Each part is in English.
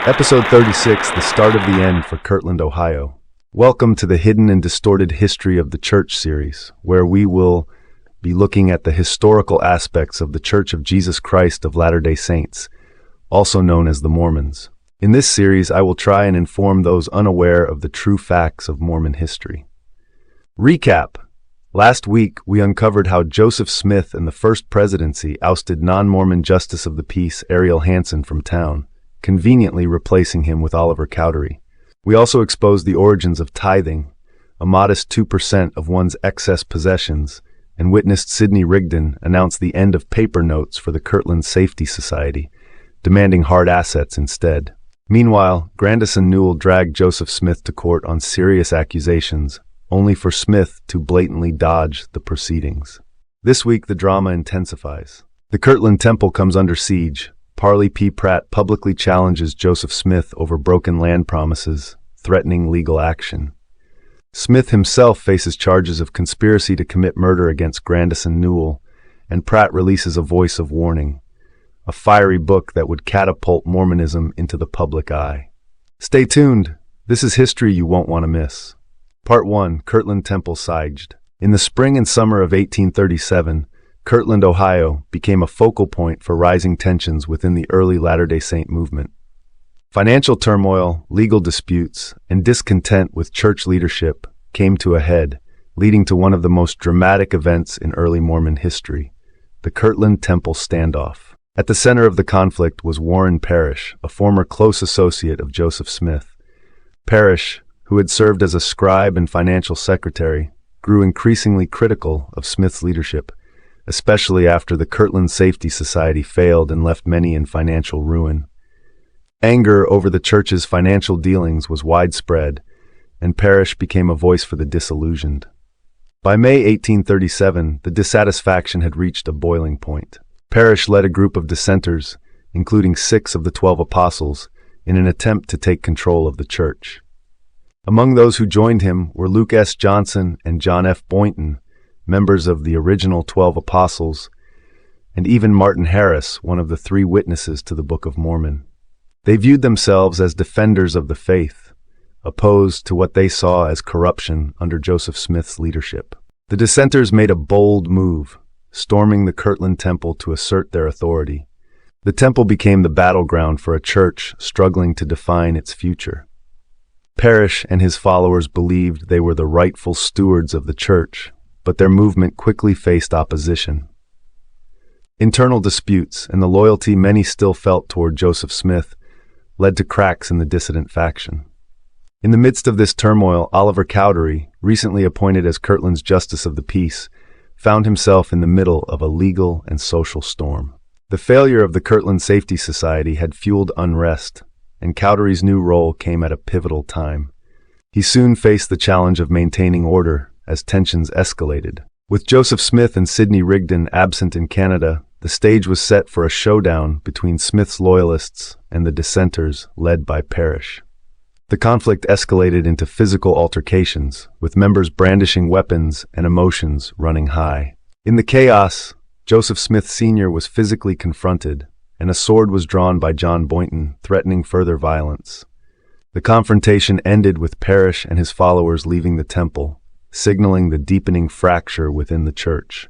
Episode 36, The Start of the End for Kirtland, Ohio. Welcome to the Hidden and Distorted History of the Church series, where we will be looking at the historical aspects of the Church of Jesus Christ of Latter-day Saints, also known as the Mormons. In this series, I will try and inform those unaware of the true facts of Mormon history. Recap. Last week, we uncovered how Joseph Smith and the First Presidency ousted non-Mormon Justice of the Peace Ariel Hansen from town, conveniently replacing him with Oliver Cowdery. We also exposed the origins of tithing, a modest 2% of one's excess possessions, and witnessed Sidney Rigdon announce the end of paper notes for the Kirtland Safety Society, demanding hard assets instead. Meanwhile, Grandison Newell dragged Joseph Smith to court on serious accusations, only for Smith to blatantly dodge the proceedings. This week, the drama intensifies. The Kirtland Temple comes under siege. Parley P. Pratt publicly challenges Joseph Smith over broken land promises, threatening legal action. Smith himself faces charges of conspiracy to commit murder against Grandison Newell, and Pratt releases a voice of warning, a fiery book that would catapult Mormonism into the public eye. Stay tuned. This is history you won't want to miss. Part 1. Kirtland Temple sieged. In the spring and summer of 1837, Kirtland, Ohio, became a focal point for rising tensions within the early Latter-day Saint movement. Financial turmoil, legal disputes, and discontent with church leadership came to a head, leading to one of the most dramatic events in early Mormon history, the Kirtland Temple standoff. At the center of the conflict was Warren Parrish, a former close associate of Joseph Smith. Parrish, who had served as a scribe and financial secretary, grew increasingly critical of Smith's leadership, especially after the Kirtland Safety Society failed and left many in financial ruin. Anger over the church's financial dealings was widespread, and Parrish became a voice for the disillusioned. By May 1837, the dissatisfaction had reached a boiling point. Parrish led a group of dissenters, including 6 of the 12 apostles, in an attempt to take control of the church. Among those who joined him were Luke S. Johnson and John F. Boynton, members of the original 12 apostles, and even Martin Harris, one of the 3 witnesses to the Book of Mormon. They viewed themselves as defenders of the faith, opposed to what they saw as corruption under Joseph Smith's leadership. The dissenters made a bold move, storming the Kirtland Temple to assert their authority. The temple became the battleground for a church struggling to define its future. Parrish and his followers believed they were the rightful stewards of the church, but their movement quickly faced opposition. Internal disputes and the loyalty many still felt toward Joseph Smith led to cracks in the dissident faction. In the midst of this turmoil, Oliver Cowdery, recently appointed as Kirtland's Justice of the Peace, found himself in the middle of a legal and social storm. The failure of the Kirtland Safety Society had fueled unrest, and Cowdery's new role came at a pivotal time. He soon faced the challenge of maintaining order as tensions escalated. With Joseph Smith and Sidney Rigdon absent in Canada, the stage was set for a showdown between Smith's loyalists and the dissenters led by Parrish. The conflict escalated into physical altercations, with members brandishing weapons and emotions running high. In the chaos, Joseph Smith Sr. was physically confronted, and a sword was drawn by John Boynton, threatening further violence. The confrontation ended with Parrish and his followers leaving the temple, signaling the deepening fracture within the church.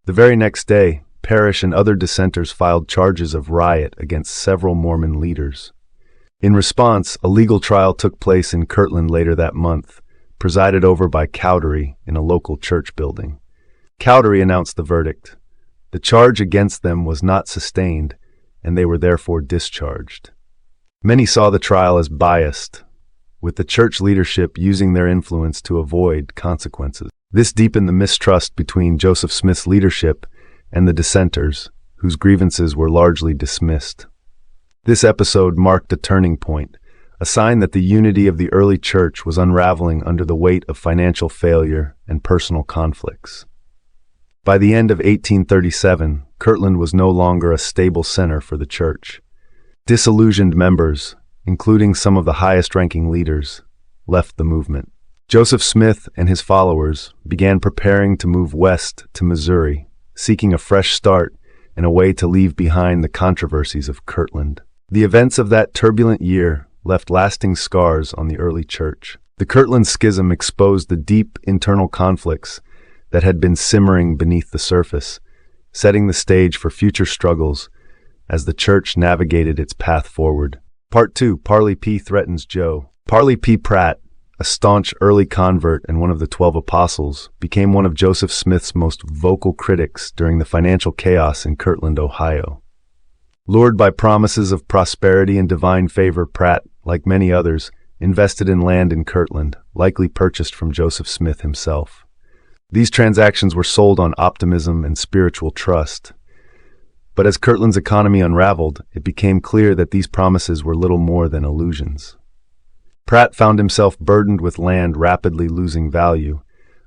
The very next day, Parrish and other dissenters filed charges of riot against several Mormon leaders. In response, a legal trial took place in Kirtland later that month, presided over by Cowdery in a local church building. Cowdery announced the verdict. The charge against them was not sustained, and they were therefore discharged. Many saw the trial as biased, with the church leadership using their influence to avoid consequences. This deepened the mistrust between Joseph Smith's leadership and the dissenters, whose grievances were largely dismissed. This episode marked a turning point, a sign that the unity of the early church was unraveling under the weight of financial failure and personal conflicts. By the end of 1837, Kirtland was no longer a stable center for the church. Disillusioned members, including some of the highest-ranking leaders, left the movement. Joseph Smith and his followers began preparing to move west to Missouri, seeking a fresh start in a way to leave behind the controversies of Kirtland. The events of that turbulent year left lasting scars on the early church. The Kirtland Schism exposed the deep internal conflicts that had been simmering beneath the surface, setting the stage for future struggles as the church navigated its path forward. Part 2. Parley P threatens Joe. Parley P. Pratt, a staunch early convert and one of the 12 apostles, became one of Joseph Smith's most vocal critics during the financial chaos in Kirtland, Ohio. Lured by promises of prosperity and divine favor, Pratt, like many others, invested in land in Kirtland, likely purchased from Joseph Smith himself. These transactions were sold on optimism and spiritual trust. But as Kirtland's economy unraveled, it became clear that these promises were little more than illusions. Pratt found himself burdened with land rapidly losing value,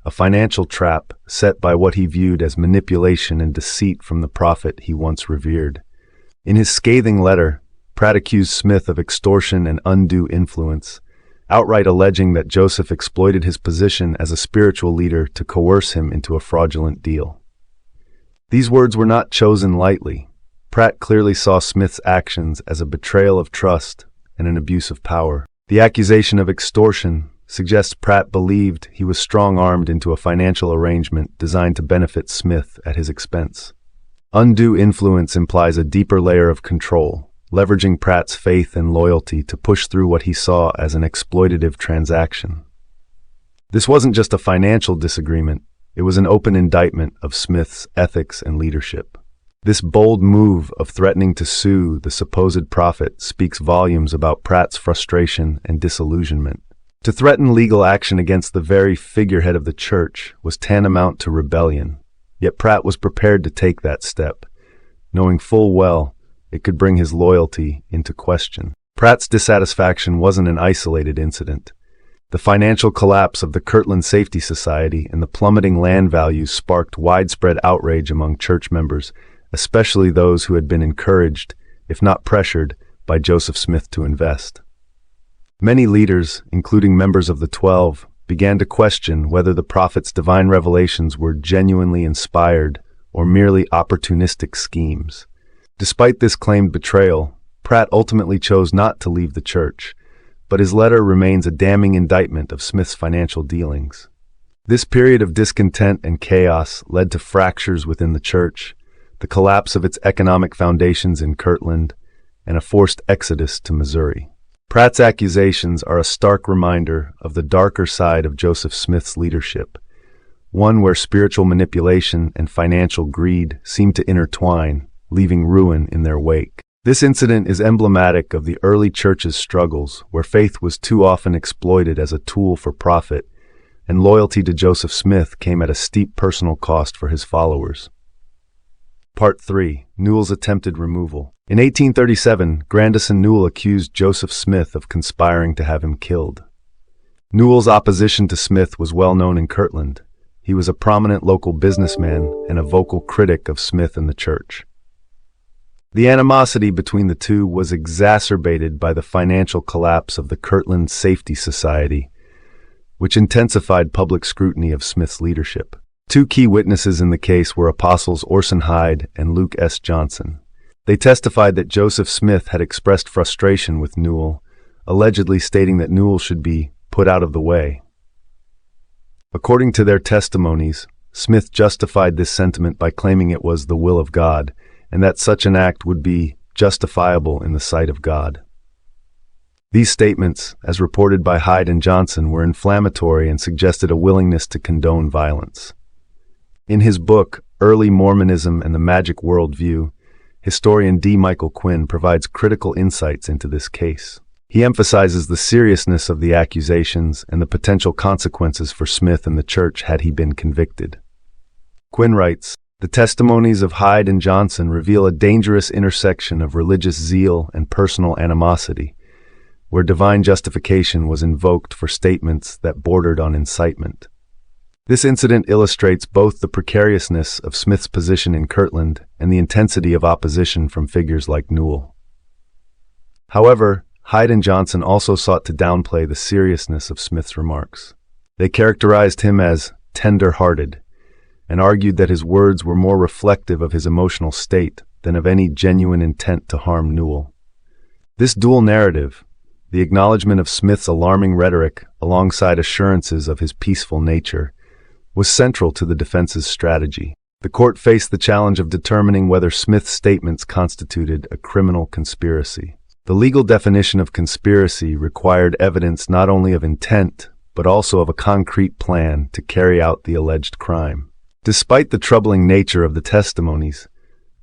a financial trap set by what he viewed as manipulation and deceit from the prophet he once revered. In his scathing letter, Pratt accused Smith of extortion and undue influence, outright alleging that Joseph exploited his position as a spiritual leader to coerce him into a fraudulent deal. These words were not chosen lightly. Pratt clearly saw Smith's actions as a betrayal of trust and an abuse of power. The accusation of extortion suggests Pratt believed he was strong-armed into a financial arrangement designed to benefit Smith at his expense. Undue influence implies a deeper layer of control, leveraging Pratt's faith and loyalty to push through what he saw as an exploitative transaction. This wasn't just a financial disagreement, it was an open indictment of Smith's ethics and leadership. This bold move of threatening to sue the supposed prophet speaks volumes about Pratt's frustration and disillusionment. To threaten legal action against the very figurehead of the church was tantamount to rebellion, yet Pratt was prepared to take that step, knowing full well it could bring his loyalty into question. Pratt's dissatisfaction wasn't an isolated incident. The financial collapse of the Kirtland Safety Society and the plummeting land values sparked widespread outrage among church members, especially those who had been encouraged, if not pressured, by Joseph Smith to invest. Many leaders, including members of the 12, began to question whether the prophet's divine revelations were genuinely inspired or merely opportunistic schemes. Despite this claimed betrayal, Pratt ultimately chose not to leave the church, but his letter remains a damning indictment of Smith's financial dealings. This period of discontent and chaos led to fractures within the church, the collapse of its economic foundations in Kirtland, and a forced exodus to Missouri. Pratt's accusations are a stark reminder of the darker side of Joseph Smith's leadership, one where spiritual manipulation and financial greed seem to intertwine, leaving ruin in their wake. This incident is emblematic of the early church's struggles, where faith was too often exploited as a tool for profit, and loyalty to Joseph Smith came at a steep personal cost for his followers. Part 3. Newell's attempted removal. In 1837, Grandison Newell accused Joseph Smith of conspiring to have him killed. Newell's opposition to Smith was well known in Kirtland. He was a prominent local businessman and a vocal critic of Smith and the church. The animosity between the two was exacerbated by the financial collapse of the Kirtland Safety Society, which intensified public scrutiny of Smith's leadership. Two key witnesses in the case were Apostles Orson Hyde and Luke S. Johnson. They testified that Joseph Smith had expressed frustration with Newell, allegedly stating that Newell should be put out of the way. According to their testimonies, Smith justified this sentiment by claiming it was the will of God, and that such an act would be justifiable in the sight of God. These statements, as reported by Hyde and Johnson, were inflammatory and suggested a willingness to condone violence. In his book, Early Mormonism and the Magic Worldview, historian D. Michael Quinn provides critical insights into this case. He emphasizes the seriousness of the accusations and the potential consequences for Smith and the church had he been convicted. Quinn writes, "The testimonies of Hyde and Johnson reveal a dangerous intersection of religious zeal and personal animosity, where divine justification was invoked for statements that bordered on incitement. This incident illustrates both the precariousness of Smith's position in Kirtland and the intensity of opposition from figures like Newell. However, Hyde and Johnson also sought to downplay the seriousness of Smith's remarks. They characterized him as tender-hearted, and argued that his words were more reflective of his emotional state than of any genuine intent to harm Newell. This dual narrative, the acknowledgement of Smith's alarming rhetoric alongside assurances of his peaceful nature, was central to the defense's strategy. The court faced the challenge of determining whether Smith's statements constituted a criminal conspiracy. The legal definition of conspiracy required evidence not only of intent, but also of a concrete plan to carry out the alleged crime. Despite the troubling nature of the testimonies,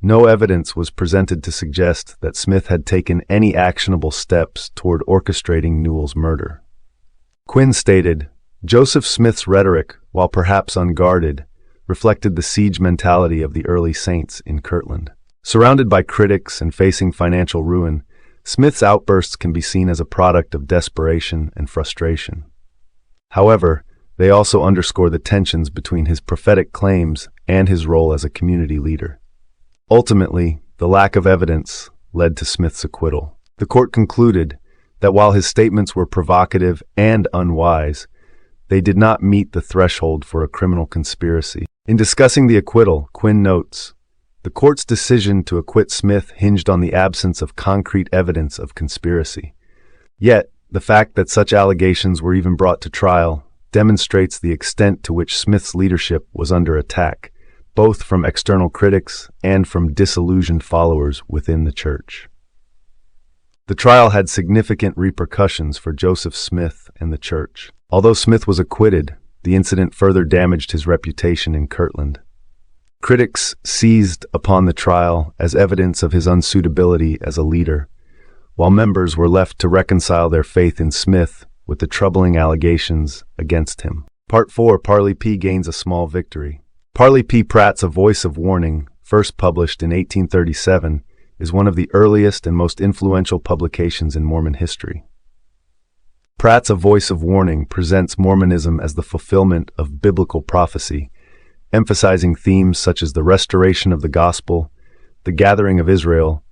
no evidence was presented to suggest that Smith had taken any actionable steps toward orchestrating Newell's murder. Quinn stated, "Joseph Smith's rhetoric, while perhaps unguarded, reflected the siege mentality of the early saints in Kirtland. Surrounded by critics and facing financial ruin, Smith's outbursts can be seen as a product of desperation and frustration. However, they also underscore the tensions between his prophetic claims and his role as a community leader." Ultimately, the lack of evidence led to Smith's acquittal. The court concluded that while his statements were provocative and unwise, they did not meet the threshold for a criminal conspiracy. In discussing the acquittal, Quinn notes, "The court's decision to acquit Smith hinged on the absence of concrete evidence of conspiracy. Yet, the fact that such allegations were even brought to trial demonstrates the extent to which Smith's leadership was under attack, both from external critics and from disillusioned followers within the church." The trial had significant repercussions for Joseph Smith and the church. Although Smith was acquitted, the incident further damaged his reputation in Kirtland. Critics seized upon the trial as evidence of his unsuitability as a leader, while members were left to reconcile their faith in Smith with the troubling allegations against him. Part 4, Parley P gains a small victory. Parley P. Pratt's A Voice of Warning, first published in 1837, is one of the earliest and most influential publications in Mormon history. Pratt's A Voice of Warning presents Mormonism as the fulfillment of biblical prophecy, emphasizing themes such as the restoration of the gospel, the gathering of Israel,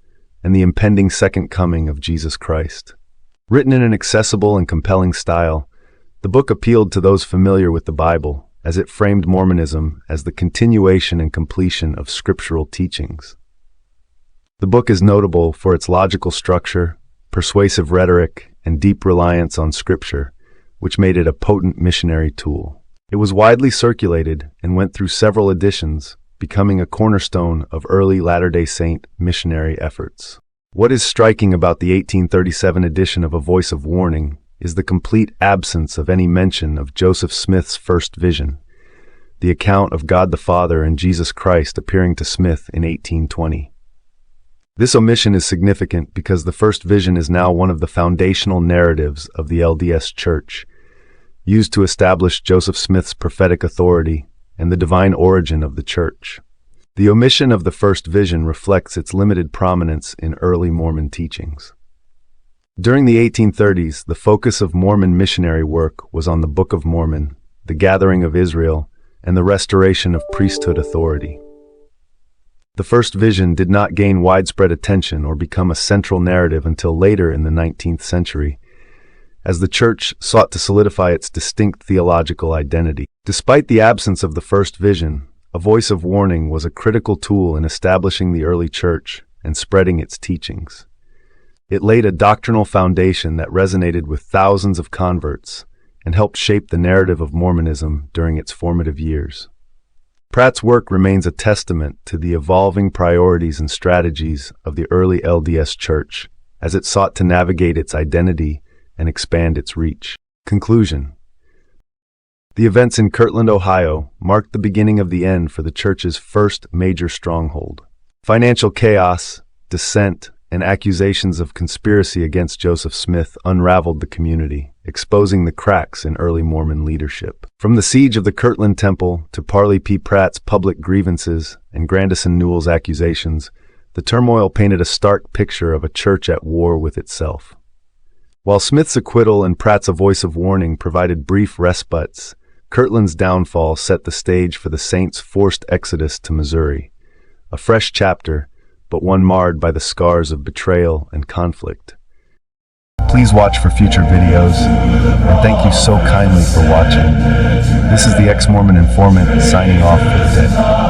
and the impending second coming of Jesus Christ. Written in an accessible and compelling style, the book appealed to those familiar with the Bible, as it framed Mormonism as the continuation and completion of scriptural teachings. The book is notable for its logical structure, persuasive rhetoric, and deep reliance on scripture, which made it a potent missionary tool. It was widely circulated and went through several editions, becoming a cornerstone of early Latter-day Saint missionary efforts. What is striking about the 1837 edition of A Voice of Warning is the complete absence of any mention of Joseph Smith's first vision, the account of God the Father and Jesus Christ appearing to Smith in 1820. This omission is significant because the first vision is now one of the foundational narratives of the LDS Church, used to establish Joseph Smith's prophetic authority and the divine origin of the Church. The omission of the first vision reflects its limited prominence in early Mormon teachings. During the 1830s, the focus of Mormon missionary work was on the Book of Mormon, the gathering of Israel, and the restoration of priesthood authority. The first vision did not gain widespread attention or become a central narrative until later in the 19th century, as the Church sought to solidify its distinct theological identity. Despite the absence of the first vision, A Voice of Warning was a critical tool in establishing the early Church and spreading its teachings. It laid a doctrinal foundation that resonated with thousands of converts and helped shape the narrative of Mormonism during its formative years. Pratt's work remains a testament to the evolving priorities and strategies of the early LDS Church as it sought to navigate its identity and expand its reach. Conclusion. The events in Kirtland, Ohio, marked the beginning of the end for the Church's first major stronghold. Financial chaos, dissent, and accusations of conspiracy against Joseph Smith unraveled the community, exposing the cracks in early Mormon leadership. From the siege of the Kirtland Temple to Parley P. Pratt's public grievances and Grandison Newell's accusations, the turmoil painted a stark picture of a church at war with itself. While Smith's acquittal and Pratt's A Voice of Warning provided brief respites, Kirtland's downfall set the stage for the Saints' forced exodus to Missouri, a fresh chapter, but one marred by the scars of betrayal and conflict. Please watch for future videos, and thank you so kindly for watching. This is the Ex-Mormon Informant signing off for the day.